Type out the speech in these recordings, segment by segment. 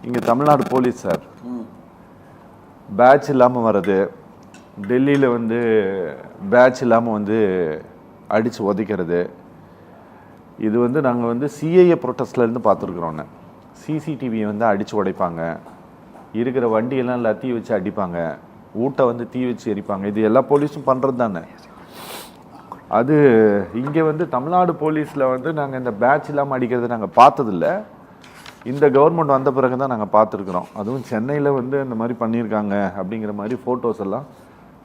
இங்கே Tamil Nadu police sir batch இல்லாமல் வர்றது, டெல்லியில் வந்து பேட்ச் இல்லாமல் வந்து அடித்து உதைக்கிறது, இது வந்து நாங்கள் வந்து சிஐஏ ப்ரொட்டஸ்ட்லேருந்து பார்த்துருக்குறோன்னு. சிசிடிவியை வந்து அடித்து உடைப்பாங்க, இருக்கிற வண்டியெல்லாம் எல்லாம் தீ வச்சு அடிப்பாங்க, ஊட்டை வந்து தீ வச்சு எரிப்பாங்க. இது எல்லா போலீஸும் பண்ணுறது தானே. அது இங்கே வந்து தமிழ்நாடு போலீஸில் வந்து நாங்கள் இந்த பேட்ச் இல்லாமல் அடிக்கிறத நாங்கள் பார்த்ததில்ல. இந்த கவர்மெண்ட் வந்த பிறகு தான் நாங்கள் பார்த்துருக்குறோம். அதுவும் சென்னையில் வந்து இந்த மாதிரி பண்ணியிருக்காங்க அப்படிங்கிற மாதிரி ஃபோட்டோஸ் எல்லாம்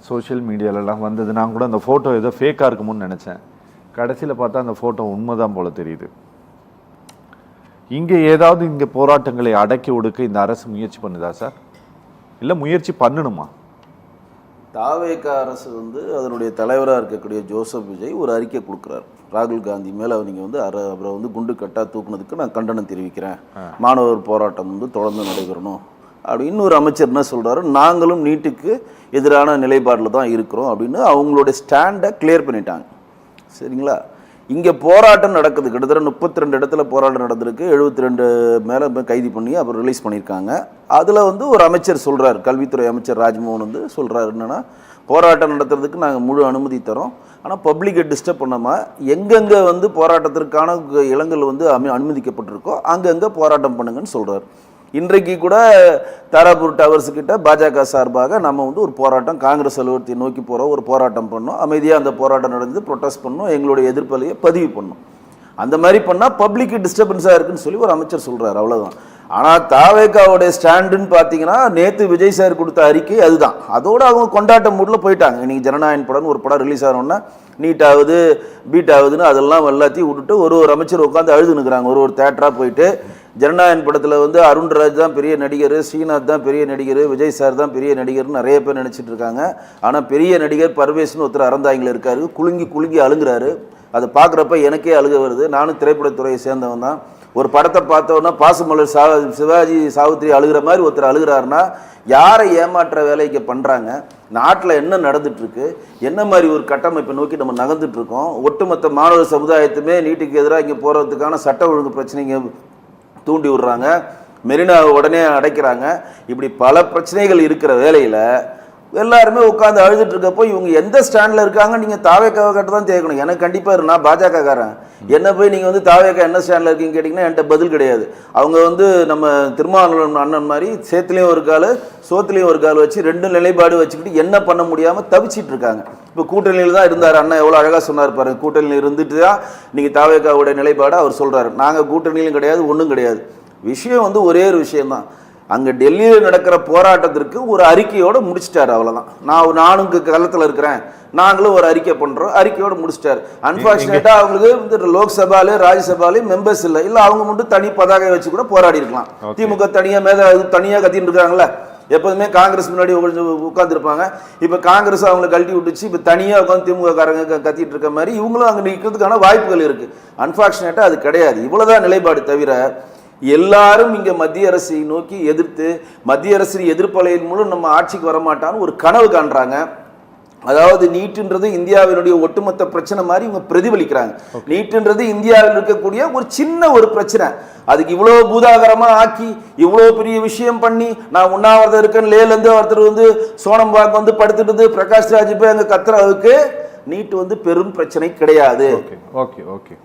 சோஷியல் மீடியாலெலாம் வந்தது. நான் கூட அந்த ஃபோட்டோ ஏதோ ஃபேக்காக இருக்குமோன்னு நினச்சேன். கடைசியில் பார்த்தா அந்த ஃபோட்டோ உண்மைதான் போல் தெரியுது. இங்கே ஏதாவது இங்கே போராட்டங்களை அடக்கி ஒடுக்க இந்த அரசு முயற்சி பண்ணுதா சார், இல்லை முயற்சி பண்ணணுமா? தாவேக அரசு வந்து அதனுடைய தலைவராக இருக்கக்கூடிய ஜோசப் விஜய் ஒரு அறிக்கை கொடுக்குறாரு. ராகுல் காந்தி மேலே நீங்கள் வந்து அவரை வந்து குண்டு கட்டாக தூக்குனதுக்கு நான் கண்டனம் தெரிவிக்கிறேன், மாணவர் போராட்டம் வந்து தொடர்ந்து நடைபெறணும் அப்படி. இன்னொரு அமைச்சர் என்ன சொல்கிறாரு, நாங்களும் நீட்டுக்கு எதிரான நிலைப்பாடில் தான் இருக்கிறோம் அப்படின்னு அவங்களுடைய ஸ்டாண்டை கிளியர் பண்ணிட்டாங்க. சரிங்களா? இங்கே போராட்டம் நடக்குது, கிட்டத்தட்ட 32 இடத்துல போராட்டம் நடந்திருக்கு. 72 மேலே கைது பண்ணி அப்புறம் ரிலீஸ் பண்ணியிருக்காங்க. அதில் வந்து ஒரு அமைச்சர் சொல்கிறார், கல்வித்துறை அமைச்சர் ராஜ்மோகன் வந்து சொல்கிறார் என்னென்னா, போராட்டம் நடத்துறதுக்கு நாங்கள் முழு அனுமதி தரோம், ஆனால் பப்ளிக்கை டிஸ்டர்ப் பண்ணாமல் எங்கெங்கே வந்து போராட்டத்திற்கான இடங்கள் வந்து அனுமதிக்கப்பட்டிருக்கோ அங்கங்கே போராட்டம் பண்ணுங்கன்னு சொல்கிறார். இன்றைக்கு கூட தாராபுர் டவர்ஸுக்கிட்ட பாஜக சார்பாக நம்ம வந்து ஒரு போராட்டம், காங்கிரஸ் அலுவலகத்தை நோக்கி போகிற ஒரு போராட்டம் பண்ணோம். அமைதியாக அந்த போராட்டம் நடந்து ப்ரொட்டஸ்ட் பண்ணோம், எங்களுடைய எதிர்ப்பலையை பதிவு பண்ணோம். அந்த மாதிரி பண்ணால் பப்ளிக்கு டிஸ்டர்பன்ஸாக இருக்குன்னு சொல்லி ஒரு அமைச்சர் சொல்கிறார், அவ்வளோதான். ஆனால் தாவேகாவுடைய ஸ்டாண்டுன்னு பார்த்தீங்கன்னா நேற்று விஜய் சார் கொடுத்த அறிக்கை அதுதான். அதோடு அவங்க கொண்டாட்ட மூடில் போயிட்டாங்க. இன்றைக்கி ஜனநாயகன் படம்னு ஒரு படம் ரிலீஸ் ஆகணுன்னா நீட் ஆகுது பீட் ஆகுதுன்னு அதெல்லாம் எல்லாத்தையும் விட்டுட்டு ஒரு அமைச்சர் உட்காந்து அழுதுனுக்குறாங்க. ஒரு தேட்டராக போயிட்டு ஜனநாயகன் படத்தில் வந்து அருண்ராஜ் தான் பெரிய நடிகர், ஸ்ரீநாத் தான் பெரிய நடிகர், விஜய் சார் தான் பெரிய நடிகர்னு நிறைய பேர் நினச்சிட்டு இருக்காங்க. ஆனால் பெரிய நடிகர் பர்வேஸ்னு ஒருத்தர் அறந்தாங்கில் இருக்கார், குலுங்கி அழுங்குறாரு. அதை பார்க்குறப்ப எனக்கே அழுக வருது. நானும் திரைப்படத்துறையை சேர்ந்தவன் தான். ஒரு படத்தை பார்த்தோன்னா பாசமலர் சிவாஜி சாவித்திரி அழுகிற மாதிரி ஒருத்தர் அழுகிறாருன்னா யாரை ஏமாற்ற வேலைக்கு பண்ணுறாங்க? நாட்டில் என்ன நடந்துட்டுருக்கு, என்ன மாதிரி ஒரு கட்டமைப்பை நோக்கி நம்ம நகர்ந்துட்டுருக்கோம்? ஒட்டுமொத்த மாணவர் சமுதாயத்துமே நீட்டுக்கு எதிராக இங்கே போகிறதுக்கான சட்ட ஒழுங்கு பிரச்சனைங்க தூண்டி விடுறாங்க, மெரினாவை உடனே அடைக்கிறாங்க. இப்படி பல பிரச்சனைகள் இருக்கிற வேலையில் எல்லாருமே உட்காந்து அழுதுட்டு இருக்கப்போ இவங்க எந்த ஸ்டாண்டில் இருக்காங்க? நீங்கள் தாவேக்காவை கிட்ட தான் கேட்கணும். எனக்கு கண்டிப்பாக நான் பாஜகக்காரன், என்ன போய் நீங்கள் வந்து தாவேக்கா என்ன ஸ்டாண்டில் இருக்கீங்கன்னு கேட்டிங்கன்னா என்கிட்ட பதில் கிடையாது. அவங்க வந்து நம்ம திருமாவளவன் அண்ணன் மாதிரி சேத்துலேயும் ஒரு கால் சோத்துலேயும் ஒரு கால் வச்சு ரெண்டு நிலைப்பாடு வச்சுக்கிட்டு என்ன பண்ண முடியாமல் தவிச்சிட்டு இருக்காங்க. இப்போ கூட்டணியில் தான் இருந்தார் அண்ணன், எவ்வளோ அழகாக சொன்னார் பாருங்க. கூட்டணியில் இருந்துட்டு தான் நீங்கள் தாவேக்காவுடைய நிலைப்பாடு அவர் சொல்கிறாரு. நாங்கள் கூட்டணியிலும் கிடையாது, ஒன்றும் கிடையாது. விஷயம் வந்து ஒரே ஒரு விஷயம்தான். அங்கே டெல்லியில் நடக்கிற போராட்டத்திற்கு ஒரு அறிக்கையோடு முடிச்சிட்டாரு, அவ்வளோதான். நானும் களத்தில் இருக்கிறேன், நாங்களும் ஒரு அறிக்கை பண்ணுறோம், அறிக்கையோடு முடிச்சிட்டாரு. அன்பார்ச்சுனேட்டாக அவங்களுக்கு வந்து லோக்சபாலே ராஜ்யசபாலையும் மெம்பர்ஸ் இல்லை, அவங்க மட்டும் தனி பதாகை வச்சு கூட போராடி இருக்கலாம். திமுக தனியாக கத்திட்டு இருக்காங்களே, எப்போதுமே காங்கிரஸ் முன்னாடி உட்காந்துருப்பாங்க. இப்போ காங்கிரஸ் அவங்களை கழட்டி விட்டுச்சு, இப்போ தனியாக உட்காந்து திமுக காரங்க கத்திட்டு இருக்க மாதிரி இவங்களும் அங்கே நிற்கிறதுக்கான வாய்ப்புகள் இருக்குது. அன்பார்ச்சுனேட்டாக அது கிடையாது. இவ்வளோதான் நிலைப்பாடு. தவிர எல்லாரும் இங்கே மத்திய அரசை நோக்கி எதிர்த்து மத்திய அரசு எதிர்ப்பலையின் மூலம் நம்ம ஆட்சிக்கு வரமாட்டான்னு ஒரு கனவு காண்றாங்க. அதாவது நீட்டுன்றது இந்தியாவினுடைய ஒட்டுமொத்த பிரச்சனை மாதிரி இவங்க பிரதிபலிக்கிறாங்க. நீட்டுன்றது இந்தியாவில் இருக்கக்கூடிய ஒரு சின்ன ஒரு பிரச்சனை, அதுக்கு இவ்வளோ பூதாகரமா ஆக்கி இவ்வளோ பெரிய விஷயம் பண்ணி, நான் உண்ணாவிரதம் இருக்கேன்னு லேலேருந்து ஒருத்தர் வந்து சோனம்பாக் வந்து படுத்துட்டு பிரகாஷ் ராஜ் போய் அங்கே கத்துற அளவுக்கு நீட்டு வந்து பெரும் பிரச்சனை கிடையாது. Okay okay okay